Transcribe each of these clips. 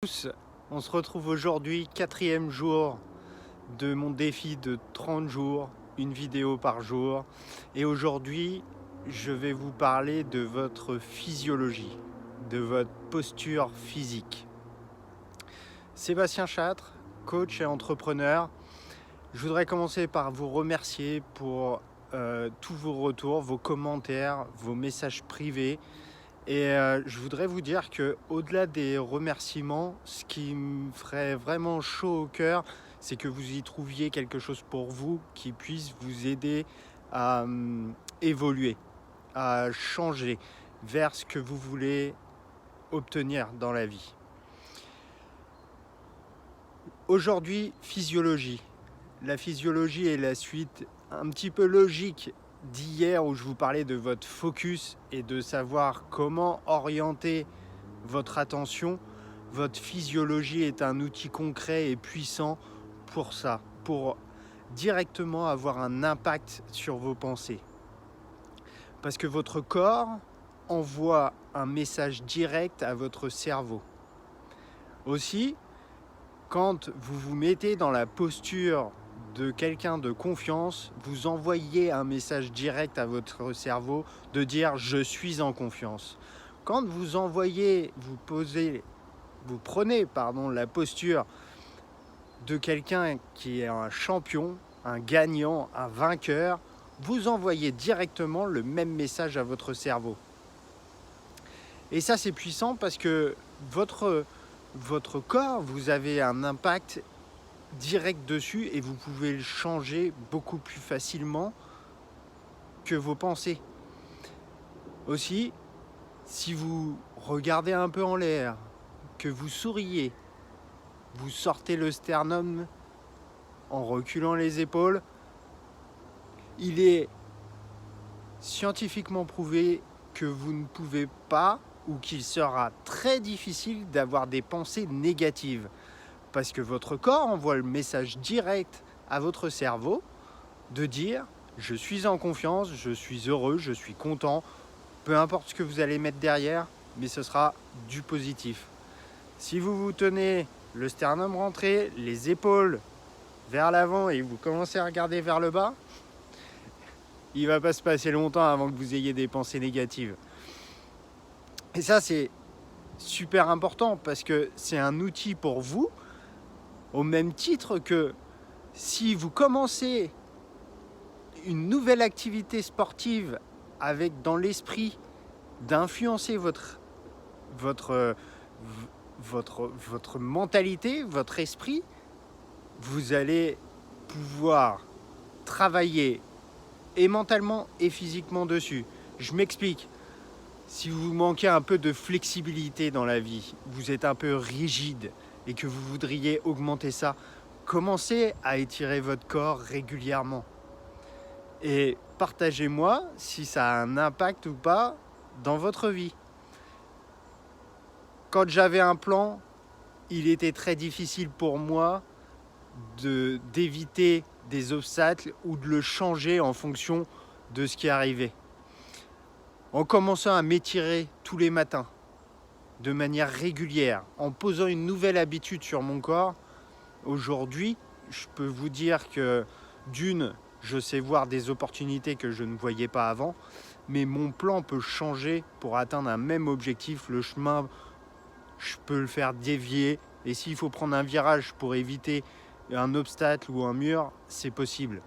Tous, on se retrouve aujourd'hui, 4e jour de mon défi de 30 jours, une vidéo par jour. Et aujourd'hui, je vais vous parler de votre physiologie, de votre posture physique. Sébastien Châtre, coach et entrepreneur. Je voudrais commencer par vous remercier pour tous vos retours, vos commentaires, vos messages privés. Et je voudrais vous dire qu'au-delà des remerciements, ce qui me ferait vraiment chaud au cœur, c'est que vous y trouviez quelque chose pour vous qui puisse vous aider à évoluer, à changer vers ce que vous voulez obtenir dans la vie. Aujourd'hui, physiologie. La physiologie est la suite un petit peu logique d'hier où je vous parlais de votre focus et de savoir comment orienter votre attention. Votre physiologie est un outil concret et puissant pour ça, pour directement avoir un impact sur vos pensées. Parce que votre corps envoie un message direct à votre cerveau. Aussi, quand vous vous mettez dans la posture de quelqu'un de confiance, vous envoyez un message direct à votre cerveau de dire « je suis en confiance ». Quand vous prenez la posture de quelqu'un qui est un champion, un gagnant, un vainqueur, vous envoyez directement le même message à votre cerveau. Et ça, c'est puissant parce que votre corps, vous avez un impact direct dessus et vous pouvez le changer beaucoup plus facilement que vos pensées. Aussi, si vous regardez un peu en l'air, que vous souriez, vous sortez le sternum en reculant les épaules, il est scientifiquement prouvé que vous ne pouvez pas ou qu'il sera très difficile d'avoir des pensées négatives. Parce que votre corps envoie le message direct à votre cerveau de dire « je suis en confiance, je suis heureux, je suis content », peu importe ce que vous allez mettre derrière, mais ce sera du positif. Si vous vous tenez le sternum rentré, les épaules vers l'avant et vous commencez à regarder vers le bas, il ne va pas se passer longtemps avant que vous ayez des pensées négatives. Et ça, c'est super important parce que c'est un outil pour vous, au même titre que si vous commencez une nouvelle activité sportive avec dans l'esprit d'influencer votre mentalité, votre esprit, vous allez pouvoir travailler et mentalement et physiquement dessus. Je m'explique. Si vous manquez un peu de flexibilité dans la vie, vous êtes un peu rigide et que vous voudriez augmenter ça, commencez à étirer votre corps régulièrement. Et partagez-moi si ça a un impact ou pas dans votre vie. Quand j'avais un plan, il était très difficile pour moi d'éviter des obstacles ou de le changer en fonction de ce qui arrivait. En commençant à m'étirer tous les matins, de manière régulière, en posant une nouvelle habitude sur mon corps, aujourd'hui, je peux vous dire que d'une, je sais voir des opportunités que je ne voyais pas avant, mais mon plan peut changer pour atteindre un même objectif. Le chemin, je peux le faire dévier, et s'il faut prendre un virage pour éviter un obstacle ou un mur, c'est possible.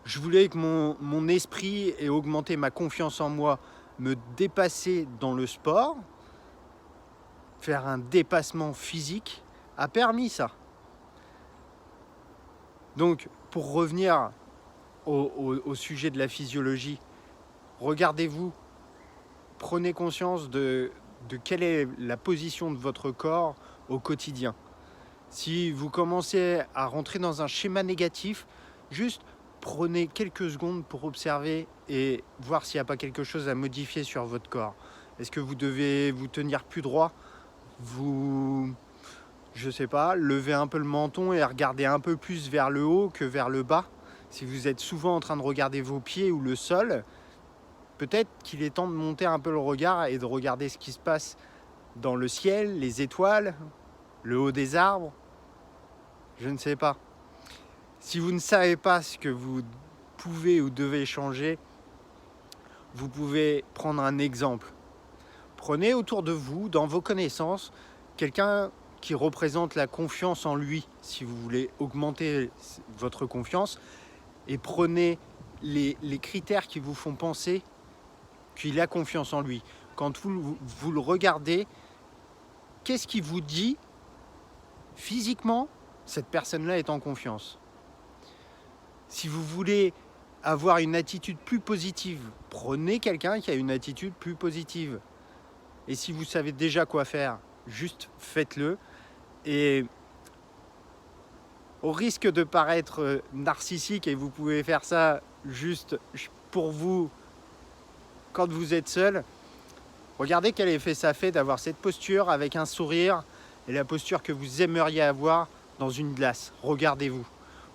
Je voulais que mon esprit ait augmenté ma confiance en moi, me dépasser dans le sport, faire un dépassement physique, a permis ça. Donc, pour revenir au sujet de la physiologie, regardez-vous, prenez conscience de quelle est la position de votre corps au quotidien. Si vous commencez à rentrer dans un schéma négatif, juste prenez quelques secondes pour observer et voir s'il n'y a pas quelque chose à modifier sur votre corps. Est-ce que vous devez vous tenir plus droit ? Je sais pas, lever un peu le menton et regarder un peu plus vers le haut que vers le bas. Si vous êtes souvent en train de regarder vos pieds ou le sol, peut-être qu'il est temps de monter un peu le regard et de regarder ce qui se passe dans le ciel, les étoiles, le haut des arbres? Je ne sais pas. Si vous ne savez pas ce que vous pouvez ou devez changer, vous pouvez prendre un exemple. Prenez autour de vous, dans vos connaissances, quelqu'un qui représente la confiance en lui, si vous voulez augmenter votre confiance, et prenez les critères qui vous font penser qu'il a confiance en lui. Quand vous le regardez, qu'est-ce qui vous dit physiquement cette personne-là est en confiance? Si vous voulez avoir une attitude plus positive, prenez quelqu'un qui a une attitude plus positive. Et si vous savez déjà quoi faire, juste faites-le. Et au risque de paraître narcissique, et vous pouvez faire ça juste pour vous quand vous êtes seul, regardez quel effet ça fait d'avoir cette posture avec un sourire et la posture que vous aimeriez avoir dans une glace. Regardez-vous.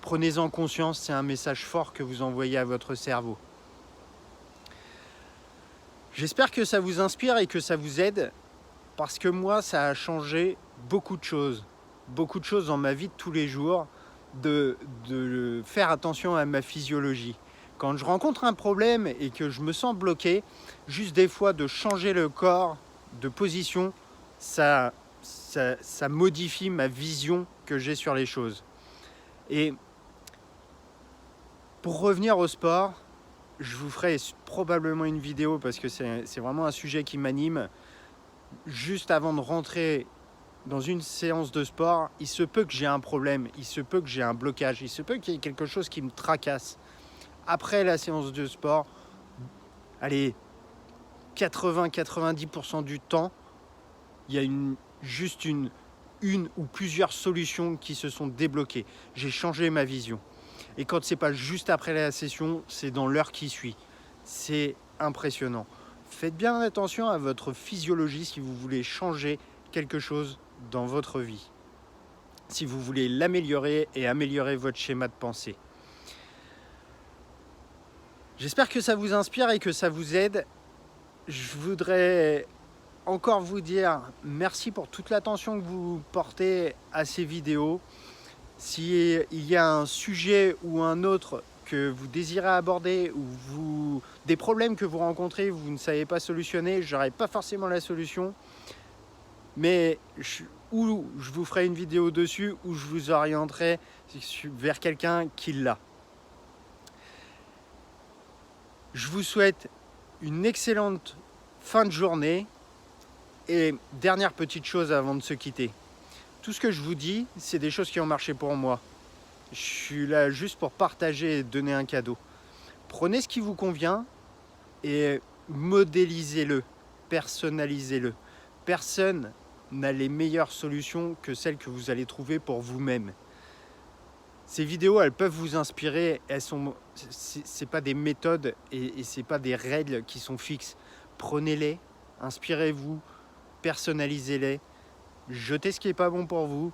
Prenez-en conscience, c'est un message fort que vous envoyez à votre cerveau. J'espère que ça vous inspire et que ça vous aide, parce que moi, ça a changé beaucoup de choses dans ma vie de tous les jours, de faire attention à ma physiologie. Quand je rencontre un problème et que je me sens bloqué, juste des fois de changer le corps de position, ça modifie ma vision que j'ai sur les choses. Et pour revenir au sport, je vous ferai probablement une vidéo parce que c'est vraiment un sujet qui m'anime. Juste avant de rentrer dans une séance de sport, il se peut que j'ai un problème, il se peut que j'ai un blocage, il se peut qu'il y ait quelque chose qui me tracasse. Après la séance de sport, allez, 80-90% du temps, il y a juste une ou plusieurs solutions qui se sont débloquées. J'ai changé ma vision. Et quand c'est pas juste après la session, c'est dans l'heure qui suit. C'est impressionnant. Faites bien attention à votre physiologie si vous voulez changer quelque chose dans votre vie. Si vous voulez l'améliorer et améliorer votre schéma de pensée. J'espère que ça vous inspire et que ça vous aide. Je voudrais encore vous dire merci pour toute l'attention que vous portez à ces vidéos. S'il y a un sujet ou un autre que vous désirez aborder ou des problèmes que vous rencontrez, vous ne savez pas solutionner, je n'aurai pas forcément la solution, mais ou je vous ferai une vidéo dessus ou je vous orienterai vers quelqu'un qui l'a. Je vous souhaite une excellente fin de journée et dernière petite chose avant de se quitter. Tout ce que je vous dis, c'est des choses qui ont marché pour moi. Je suis là juste pour partager et donner un cadeau. Prenez ce qui vous convient et modélisez-le, personnalisez-le. Personne n'a les meilleures solutions que celles que vous allez trouver pour vous-même. Ces vidéos, elles peuvent vous inspirer. C'est pas des méthodes et c'est pas des règles qui sont fixes. Prenez-les, inspirez-vous, personnalisez-les. Jetez ce qui n'est pas bon pour vous,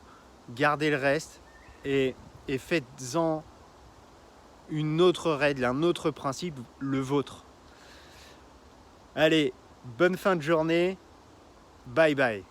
gardez le reste et faites-en une autre règle, un autre principe, le vôtre. Allez, bonne fin de journée, bye bye.